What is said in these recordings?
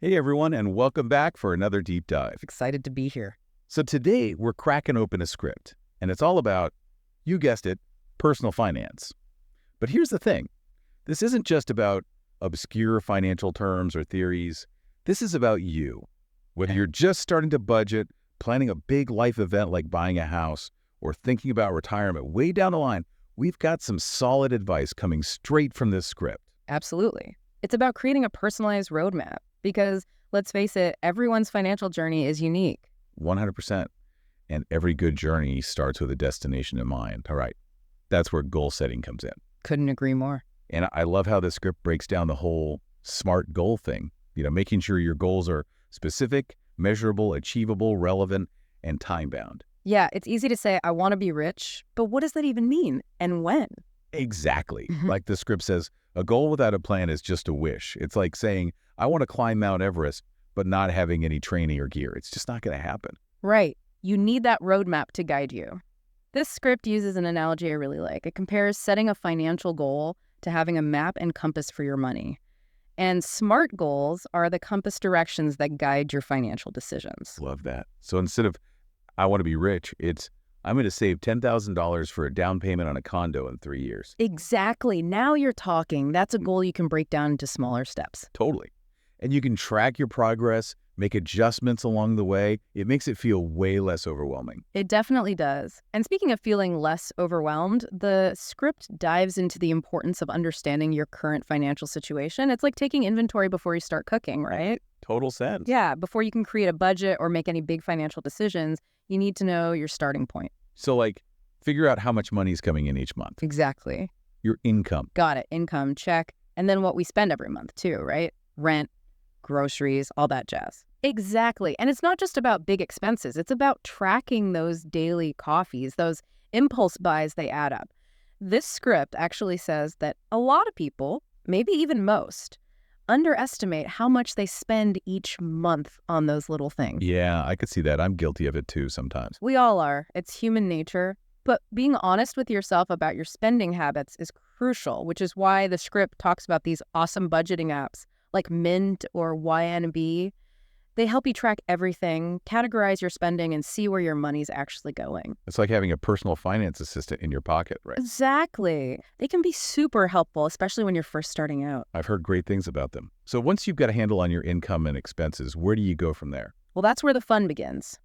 Hey everyone, and welcome back for another deep dive. Excited to be here. So today we're cracking open a script, and it's all about, you guessed it, personal finance. But here's the thing. This isn't just about obscure financial terms or theories. This is about you. Whether you're just starting to budget, planning a big life event like buying a house, or thinking about retirement way down the line, we've got some solid advice coming straight from this script. Absolutely. It's about creating a personalized roadmap because, let's face it, everyone's financial journey is unique. 100%. And every good journey starts with a destination in mind. All right. That's where goal setting comes in. Couldn't agree more. And I love how the script breaks down the whole SMART goal thing. Making sure your goals are specific, measurable, achievable, relevant, and time-bound. Yeah, it's easy to say, I want to be rich, but what does that even mean and when? Exactly. Like the script says, a goal without a plan is just a wish. It's like saying, I want to climb Mount Everest, but not having any training or gear. It's just not going to happen. Right. You need that roadmap to guide you. This script uses an analogy I really like. It compares setting a financial goal to having a map and compass for your money. And SMART goals are the compass directions that guide your financial decisions. Love that. So instead of, I want to be rich, it's, I'm going to save $10,000 for a down payment on a condo in 3 years. Exactly. Now you're talking. That's a goal you can break down into smaller steps. Totally. And you can track your progress, make adjustments along the way. It makes it feel way less overwhelming. It definitely does. And speaking of feeling less overwhelmed, the script dives into the importance of understanding your current financial situation. It's like taking inventory before you start cooking, right? Total sense. Yeah. Before you can create a budget or make any big financial decisions, you need to know your starting point. So figure out how much money is coming in each month. Exactly. Your income. Got it. Income, check. And then what we spend every month too, right? Rent, groceries, all that jazz. Exactly. And it's not just about big expenses. It's about tracking those daily coffees, those impulse buys, they add up. This script actually says that a lot of people, maybe even most, underestimate how much they spend each month on those little things. Yeah, I could see that. I'm guilty of it too sometimes. We all are. It's human nature. But being honest with yourself about your spending habits is crucial, which is why the script talks about these awesome budgeting apps like Mint or YNB. They help you track everything, categorize your spending, and see where your money's actually going. It's like having a personal finance assistant in your pocket, right? Exactly. They can be super helpful, especially when you're first starting out. I've heard great things about them. So once you've got a handle on your income and expenses, where do you go from there? Well, that's where the fun begins.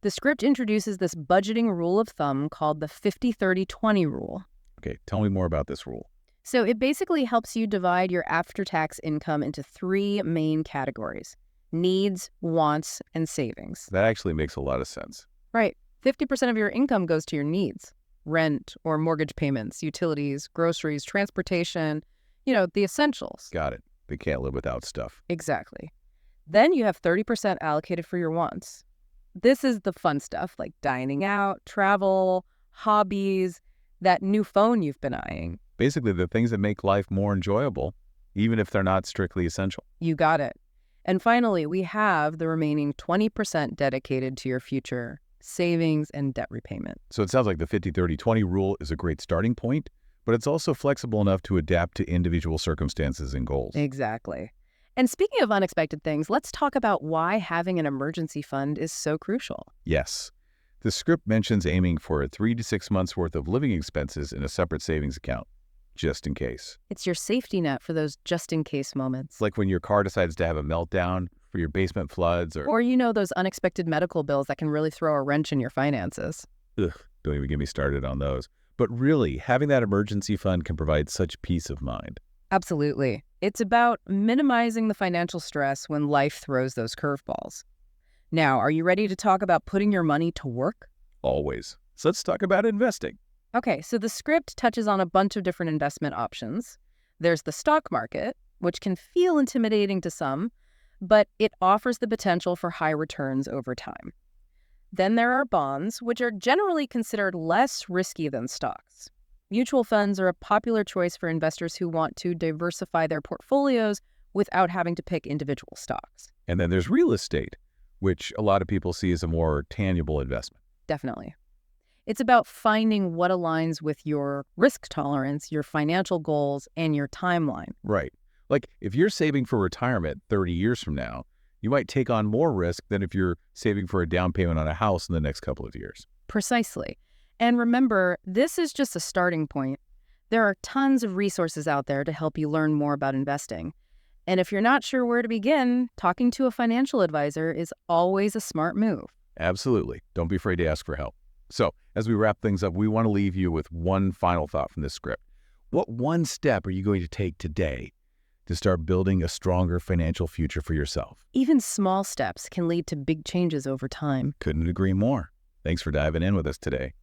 The script introduces this budgeting rule of thumb called the 50-30-20 rule. Okay, tell me more about this rule. So it basically helps you divide your after-tax income into three main categories: needs, wants, and savings. That actually makes a lot of sense. Right. 50% of your income goes to your needs: rent or mortgage payments, utilities, groceries, transportation, the essentials. Got it. They can't live without stuff. Exactly. Then you have 30% allocated for your wants. This is the fun stuff like dining out, travel, hobbies, that new phone you've been eyeing. Basically, the things that make life more enjoyable, even if they're not strictly essential. You got it. And finally, we have the remaining 20% dedicated to your future savings and debt repayment. So it sounds like the 50-30-20 rule is a great starting point, but it's also flexible enough to adapt to individual circumstances and goals. Exactly. And speaking of unexpected things, let's talk about why having an emergency fund is so crucial. Yes. The script mentions aiming for 3 to 6 months worth of living expenses in a separate savings account, just in case. It's your safety net for those just-in-case moments. Like when your car decides to have a meltdown, for your basement floods, or those unexpected medical bills that can really throw a wrench in your finances. Ugh, don't even get me started on those. But really, having that emergency fund can provide such peace of mind. Absolutely. It's about minimizing the financial stress when life throws those curveballs. Now, are you ready to talk about putting your money to work? Always. So let's talk about investing. Okay, so the script touches on a bunch of different investment options. There's the stock market, which can feel intimidating to some, but it offers the potential for high returns over time. Then there are bonds, which are generally considered less risky than stocks. Mutual funds are a popular choice for investors who want to diversify their portfolios without having to pick individual stocks. And then there's real estate, which a lot of people see as a more tangible investment. Definitely. It's about finding what aligns with your risk tolerance, your financial goals, and your timeline. Right. Like if you're saving for retirement 30 years from now, You might take on more risk than if you're saving for a down payment on a house in the next couple of years. Precisely. And remember, this is just a starting point. There are tons of resources out there to help you learn more about investing. And if you're not sure where to begin, talking to a financial advisor is always a smart move. Absolutely. Don't be afraid to ask for help. So, as we wrap things up, we want to leave you with one final thought from this script. What one step are you going to take today to start building a stronger financial future for yourself? Even small steps can lead to big changes over time. Couldn't agree more. Thanks for diving in with us today.